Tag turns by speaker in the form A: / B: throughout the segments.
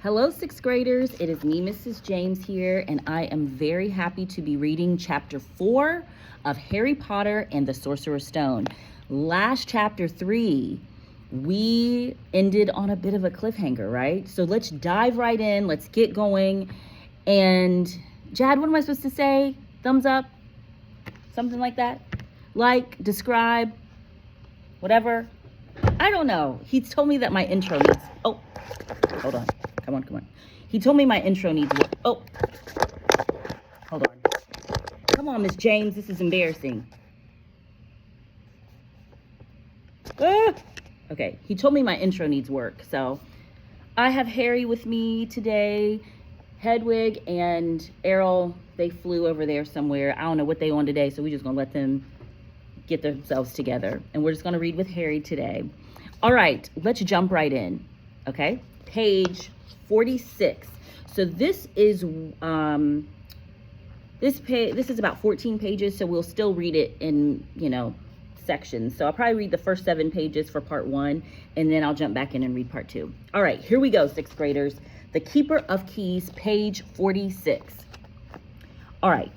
A: Hello, sixth graders. It is me, Mrs. James here, and I am very happy to be reading chapter 4 of Harry Potter and the Sorcerer's Stone. Last chapter 3, we ended on a bit of a cliffhanger, right? So let's dive right in. Let's get going. And Jad, what am I supposed to say? Thumbs up? Something like that? Like, describe, whatever. I don't know. He's told me that my intro needs... Oh, hold on. Come on. He told me my intro needs work. Oh, hold on. Come on, Miss James. This is embarrassing. Ah! Okay, he told me my intro needs work. So I have Harry with me today. Hedwig and Errol, they flew over there somewhere. I don't know what they on today, so we're just going to let them get themselves together. And we're just going to read with Harry today. All right, let's jump right in. Okay, page 46. So this is this is about 14 pages, so we'll still read it in, sections. So I'll probably read the first 7 pages for part 1, and then I'll jump back in and read part 2. All right, here we go, sixth graders. The Keeper of Keys, page 46. All right,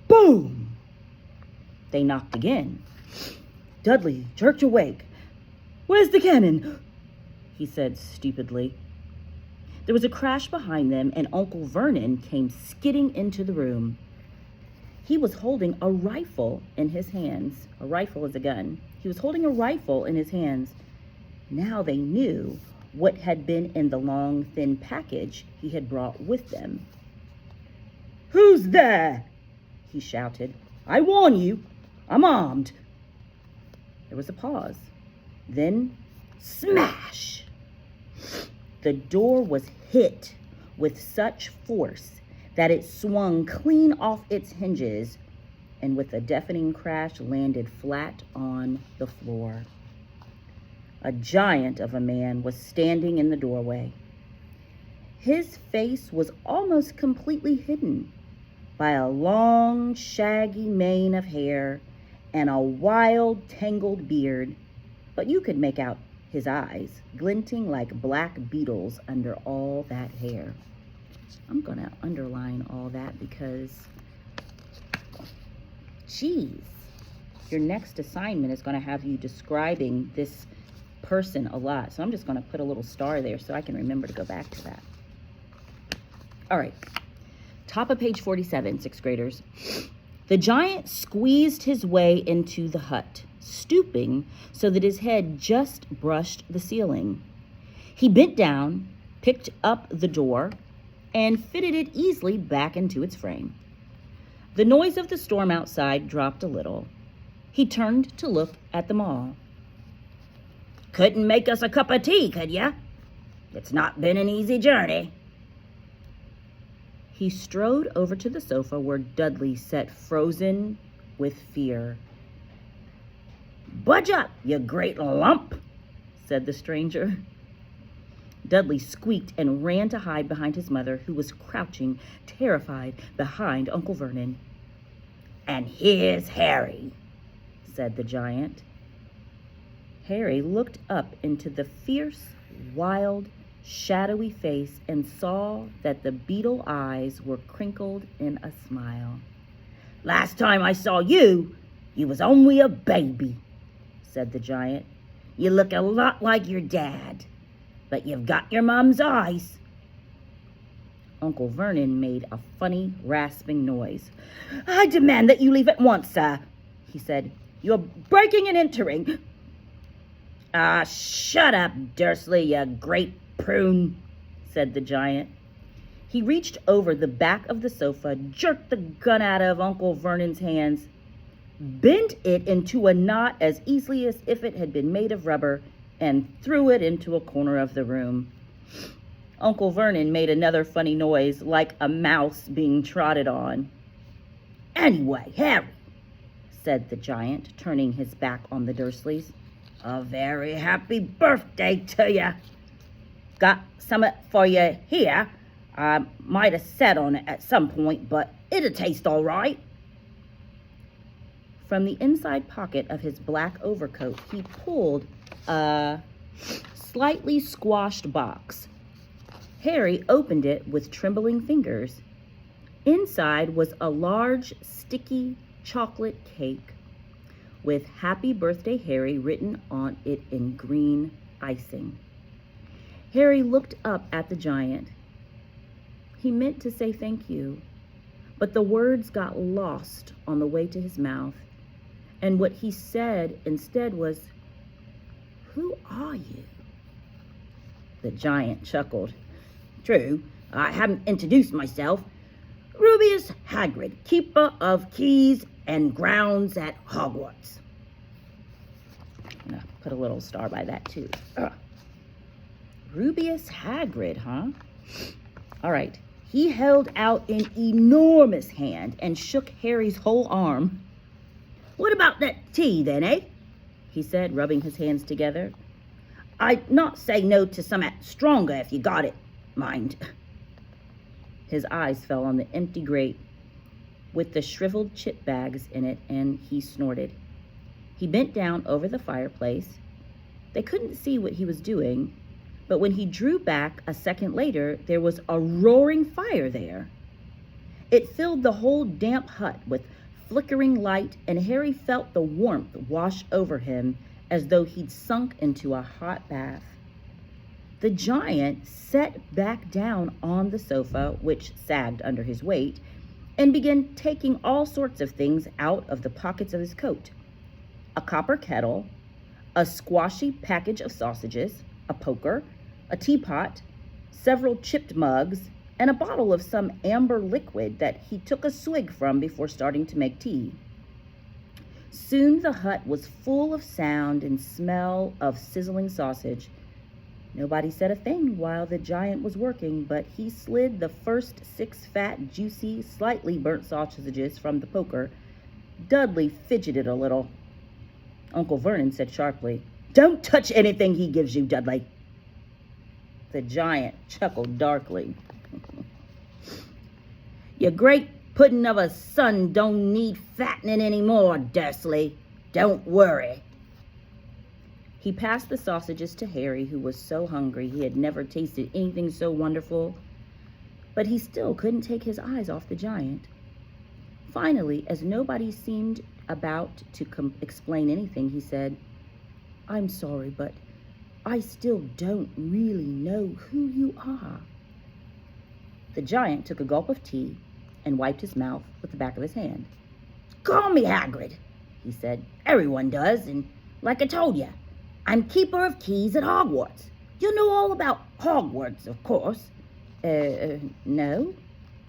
A: boom! They knocked again. Dudley jerked awake. "Where's the cannon?" he said stupidly. There was a crash behind them, and Uncle Vernon came skidding into the room. He was holding a rifle in his hands. A rifle is a gun. He was holding a rifle in his hands. Now they knew what had been in the long, thin package he had brought with them. "Who's there?" he shouted. "I warn you, I'm armed." There was a pause. Then, smash! The door was hit with such force that it swung clean off its hinges and with a deafening crash landed flat on the floor. A giant of a man was standing in the doorway. His face was almost completely hidden by a long, shaggy mane of hair and a wild, tangled beard, but you could make out his eyes, glinting like black beetles under all that hair. I'm going to underline all that because, geez, your next assignment is going to have you describing this person a lot. So I'm just going to put a little star there so I can remember to go back to that. All right, top of page 47, sixth graders. The giant squeezed his way into the hut, stooping so that his head just brushed the ceiling. He bent down, picked up the door, and fitted it easily back into its frame. The noise of the storm outside dropped a little. He turned to look at them all. "Couldn't make us a cup of tea, could ya? It's not been an easy journey." He strode over to the sofa where Dudley sat frozen with fear. "Budge up, you great lump," said the stranger. Dudley squeaked and ran to hide behind his mother, who was crouching, terrified, behind Uncle Vernon. "And here's Harry," said the giant. Harry looked up into the fierce, wild, shadowy face and saw that the beetle eyes were crinkled in a smile. "Last time I saw you, you was only a baby," said the giant. "You look a lot like your dad, but you've got your mom's eyes." Uncle Vernon made a funny, rasping noise. "I demand that you leave at once, sir," he said. "You're breaking and entering." Shut up, Dursley, you great prune," said the giant. He reached over the back of the sofa, jerked the gun out of Uncle Vernon's hands, bent it into a knot as easily as if it had been made of rubber, and threw it into a corner of the room. Uncle Vernon made another funny noise, like a mouse being trotted on. "Anyway, Harry," said the giant, turning his back on the Dursleys, "a very happy birthday to you. Got something for you here. I might have sat on it at some point, but it'll taste all right." From the inside pocket of his black overcoat, he pulled a slightly squashed box. Harry opened it with trembling fingers. Inside was a large, sticky chocolate cake with Happy Birthday Harry written on it in green icing. Harry looked up at the giant. He meant to say thank you, but the words got lost on the way to his mouth, and what he said instead was, "Who are you?" The giant chuckled. "True, I haven't introduced myself. Rubius Hagrid, keeper of keys and grounds at Hogwarts." I'm gonna put a little star by that too. Rubius Hagrid, huh? All right. He held out an enormous hand and shook Harry's whole arm. "What about that tea then, eh?" he said, rubbing his hands together. "I'd not say no to some stronger if you got it, mind." His eyes fell on the empty grate with the shriveled chip bags in it, and he snorted. He bent down over the fireplace. They couldn't see what he was doing, but when he drew back a second later, there was a roaring fire there. It filled the whole damp hut with flickering light, and Harry felt the warmth wash over him as though he'd sunk into a hot bath. The giant sat back down on the sofa, which sagged under his weight, and began taking all sorts of things out of the pockets of his coat. A copper kettle, a squashy package of sausages, a poker, a teapot, several chipped mugs, and a bottle of some amber liquid that he took a swig from before starting to make tea. Soon the hut was full of sound and smell of sizzling sausage. Nobody said a thing while the giant was working, but he slid the first 6 fat, juicy, slightly burnt sausages from the poker. Dudley fidgeted a little. Uncle Vernon said sharply, "Don't touch anything he gives you, Dudley." The giant chuckled darkly. "Your great puddin' of a son don't need fattening any more, Dursley. Don't worry." He passed the sausages to Harry, who was so hungry he had never tasted anything so wonderful, but he still couldn't take his eyes off the giant. Finally, as nobody seemed about to explain anything, he said, "I'm sorry, but I still don't really know who you are." The giant took a gulp of tea and wiped his mouth with the back of his hand. "Call me Hagrid," he said. "Everyone does, and like I told you, I'm keeper of keys at Hogwarts. You know all about Hogwarts, of course." No,"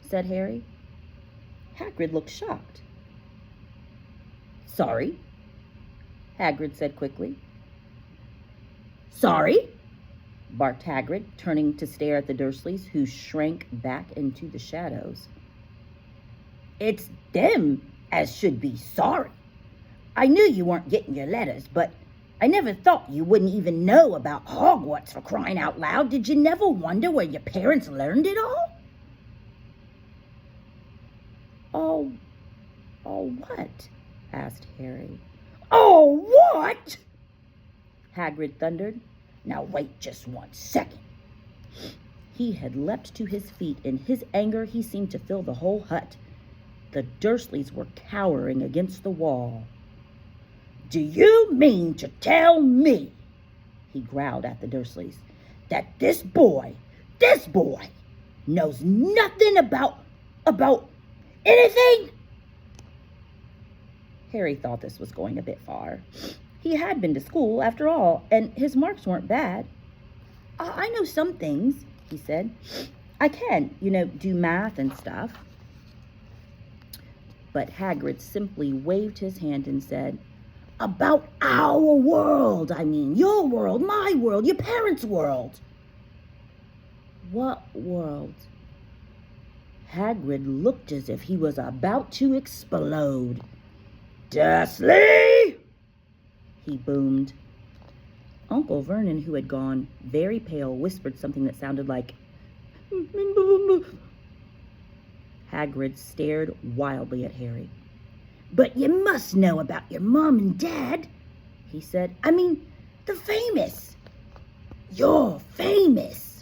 A: said Harry. Hagrid looked shocked. "Sorry," Hagrid said quickly. "Sorry?" barked Hagrid, turning to stare at the Dursleys, who shrank back into the shadows. "It's them as should be sorry. I knew you weren't getting your letters, but I never thought you wouldn't even know about Hogwarts, for crying out loud. Did you never wonder where your parents learned it all?" All what?" asked Harry. "Oh, what?" Hagrid thundered. "Now wait just 1 second." He had leapt to his feet. In his anger, he seemed to fill the whole hut. The Dursleys were cowering against the wall. "Do you mean to tell me," he growled at the Dursleys, "that this boy knows nothing about anything?" Harry thought this was going a bit far. He had been to school, after all, and his marks weren't bad. "I know some things," he said. "I can, do math and stuff." But Hagrid simply waved his hand and said, "About our world, I mean. Your world, my world, your parents' world." "What world?" Hagrid looked as if he was about to explode. "Dursley!" he boomed. Uncle Vernon, who had gone very pale, whispered something that sounded like... Hagrid stared wildly at Harry. "But you must know about your mom and dad," he said. "I mean, the famous. You're famous."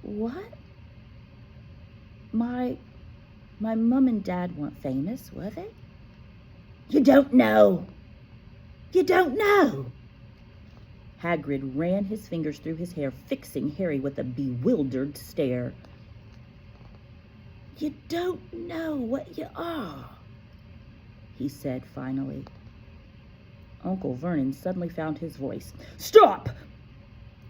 A: What? My mum and dad weren't famous, were they? You don't know. You don't know. Hagrid ran his fingers through his hair, fixing Harry with a bewildered stare. You don't know what you are, he said finally. Uncle Vernon suddenly found his voice. Stop!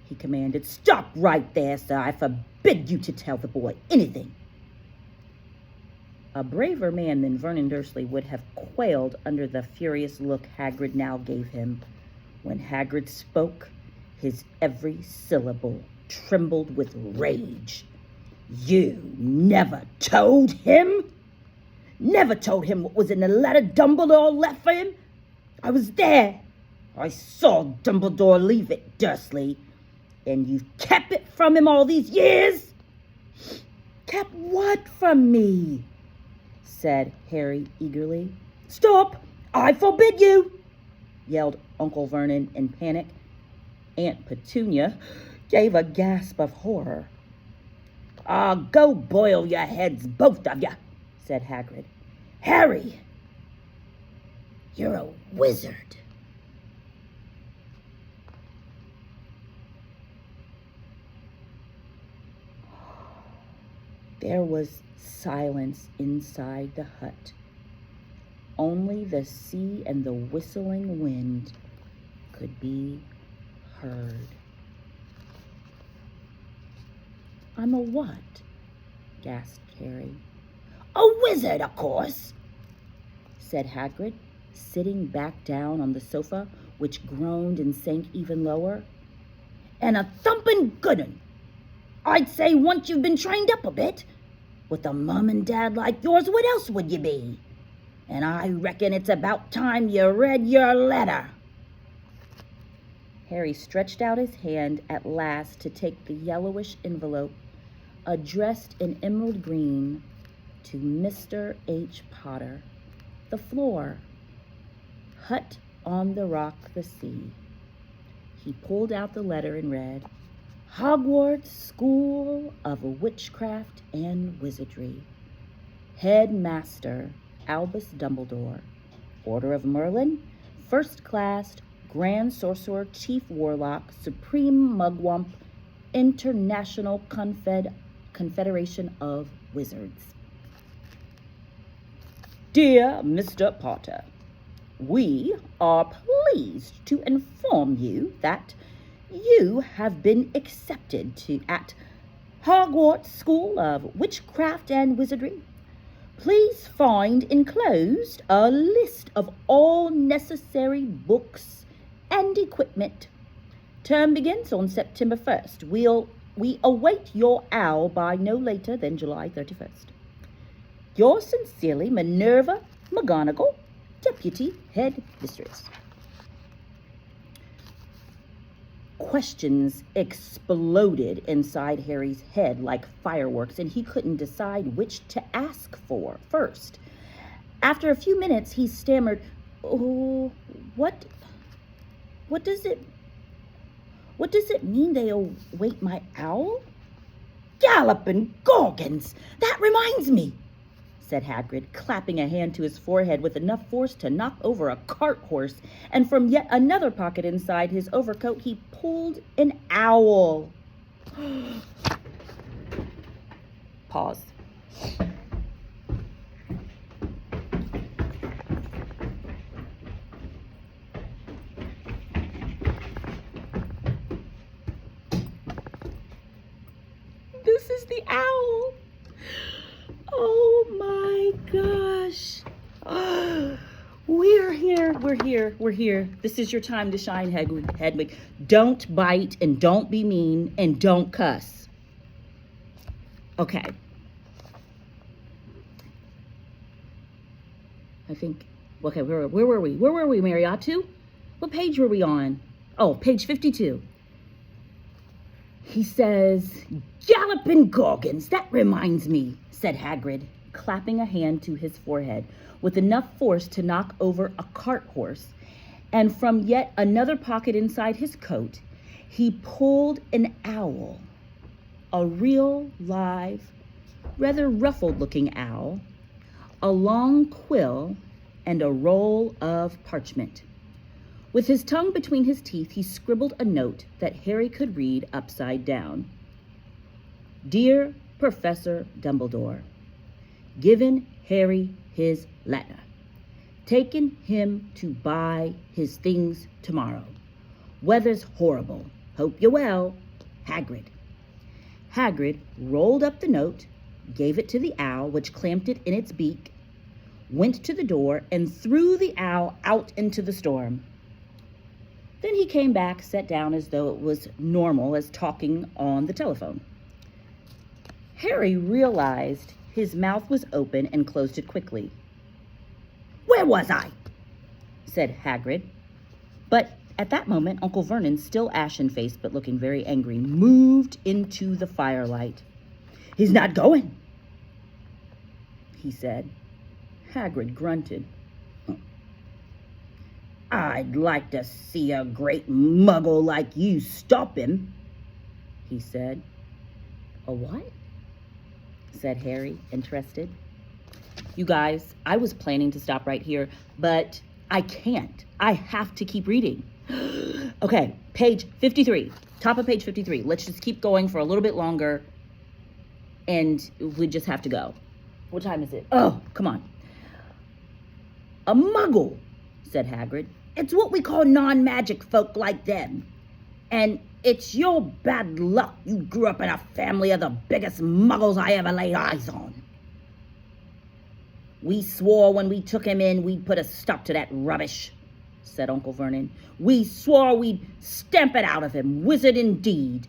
A: He commanded. Stop right there, sir. I forbid you to tell the boy anything. A braver man than Vernon Dursley would have quailed under the furious look Hagrid now gave him. When Hagrid spoke, his every syllable trembled with rage. You never told him? Never told him what was in the letter Dumbledore left for him? I was there. I saw Dumbledore leave it, Dursley. And you've kept it from him all these years? Kept what from me? Said Harry eagerly. Stop! I forbid you! Yelled Uncle Vernon in panic. Aunt Petunia gave a gasp of horror. Go boil your heads, both of you, said Hagrid. Harry, you're a wizard. There was silence inside the hut. Only the sea and the whistling wind could be heard. I'm a what? Gasped Harry. A wizard, of course, said Hagrid, sitting back down on the sofa, which groaned and sank even lower. And a thumping good un. I'd say once you've been trained up a bit. With a mum and dad like yours, what else would you be? And I reckon it's about time you read your letter. Harry stretched out his hand at last to take the yellowish envelope, addressed in emerald green, to Mr. H. Potter, the floor, hut on the rock, the sea. He pulled out the letter and read, Hogwarts School of Witchcraft and Wizardry. Headmaster Albus Dumbledore. Order of Merlin. First Class, Grand Sorcerer, Chief Warlock, Supreme Mugwump, International Confederation of Wizards. Dear Mr. Potter, we are pleased to inform you that you have been accepted at Hogwarts School of Witchcraft and Wizardry. Please find enclosed a list of all necessary books and equipment. Term begins on September 1st. We await your owl by no later than July 31st. Yours sincerely, Minerva McGonagall, Deputy Head Mistress. Questions exploded inside Harry's head like fireworks, and he couldn't decide which to ask for first. After a few minutes, he stammered, "Oh, what does it mean they await my owl?" Galloping Gorgons! That reminds me, said Hagrid, clapping a hand to his forehead with enough force to knock over a cart horse, and from yet another pocket inside his overcoat he pulled an owl. Pause. This is the owl. Oh my gosh. We're here. This is your time to shine, Hedwig. Don't bite and don't be mean and don't cuss. Okay. Okay, where were we? Where were we, Mariatu? What page were we on? Oh, page 52. He says, Galloping Gorgons, that reminds me, said Hagrid, clapping a hand to his forehead with enough force to knock over a cart horse, and from yet another pocket inside his coat, he pulled an owl. a real, live, rather ruffled-looking owl, a long quill, and a roll of parchment. With his tongue between his teeth, he scribbled a note that Harry could read upside down. Dear Professor Dumbledore, given Harry his letter. Taken him to buy his things tomorrow. Weather's horrible. Hope you're well. Hagrid. Hagrid rolled up the note, gave it to the owl, which clamped it in its beak, went to the door, and threw the owl out into the storm. Then he came back, sat down as though it was normal as talking on the telephone. Harry realized his mouth was open and closed it quickly. Where was I? Said Hagrid. But at that moment, Uncle Vernon, still ashen-faced but looking very angry, moved into the firelight. He's not going, he said. Hagrid grunted. I'd like to see a great muggle like you stop him, he said. A what? Said Harry, interested. You guys, I was planning to stop right here, but I can't. I have to keep reading. Okay, page 53. Top of page 53. Let's just keep going for a little bit longer, and we just have to go. What time is it? Oh, come on. A muggle, said Hagrid. It's what we call non-magic folk like them. And it's your bad luck you grew up in a family of the biggest muggles I ever laid eyes on. We swore when we took him in we'd put a stop to that rubbish, said Uncle Vernon. We swore we'd stamp it out of him, wizard indeed.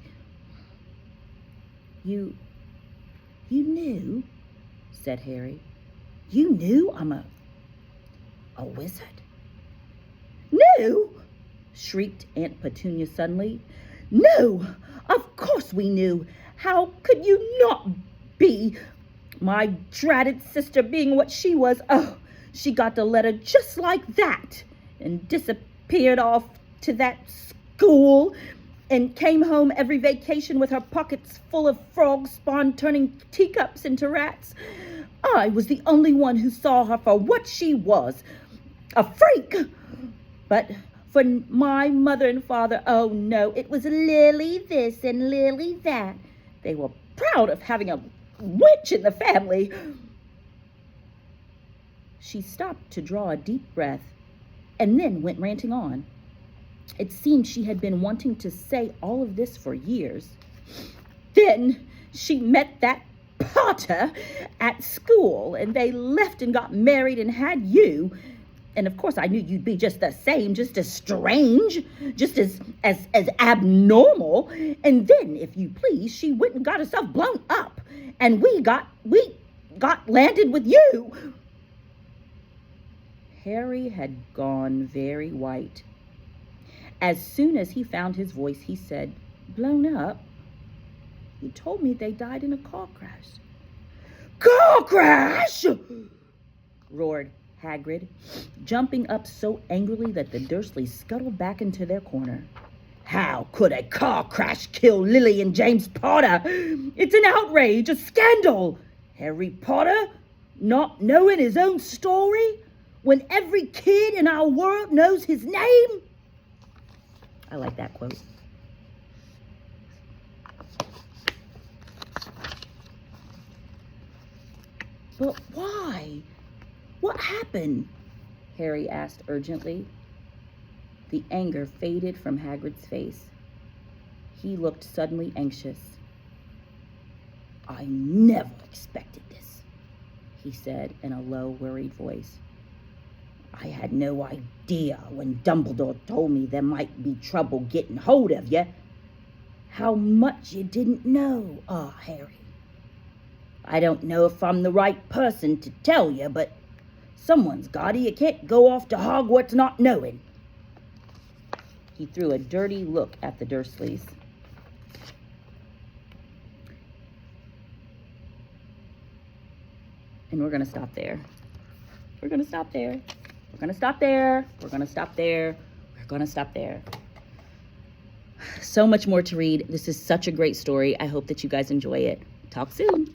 A: You knew, said Harry. You knew I'm a wizard? No, shrieked Aunt Petunia suddenly. No, of course we knew. How could you not be? My dratted sister being what she was, oh, she got the letter just like that and disappeared off to that school and came home every vacation with her pockets full of frog spawn turning teacups into rats. I was the only one who saw her for what she was, a freak. But for my mother and father, oh no, it was Lily this and Lily that. They were proud of having a witch in the family. She stopped to draw a deep breath and then went ranting on. It seemed she had been wanting to say all of this for years. Then she met that Potter at school, and they left and got married and had you. And of course I knew you'd be just the same, just as strange, just as abnormal. And then, if you please, she went and got herself blown up, and we got landed with you. Harry had gone very white. As soon as he found his voice, he said, Blown up? You told me they died in a car crash. Car crash! Roared Hagrid, jumping up so angrily that the Dursleys scuttled back into their corner. How could a car crash kill Lily and James Potter? It's an outrage, a scandal. Harry Potter not knowing his own story when every kid in our world knows his name? I like that quote. But why? What happened? Harry asked urgently. The anger faded from Hagrid's face. He looked suddenly anxious. I never expected this, he said in a low, worried voice. I had no idea when Dumbledore told me there might be trouble getting hold of you. How much you didn't know, Harry. I don't know if I'm the right person to tell you, but someone's got it. You can't go off to Hogwarts not knowing. He threw a dirty look at the Dursleys. And we're going to stop there. We're going to stop there. We're going to stop there. We're going to stop there. We're going to stop there. So much more to read. This is such a great story. I hope that you guys enjoy it. Talk soon.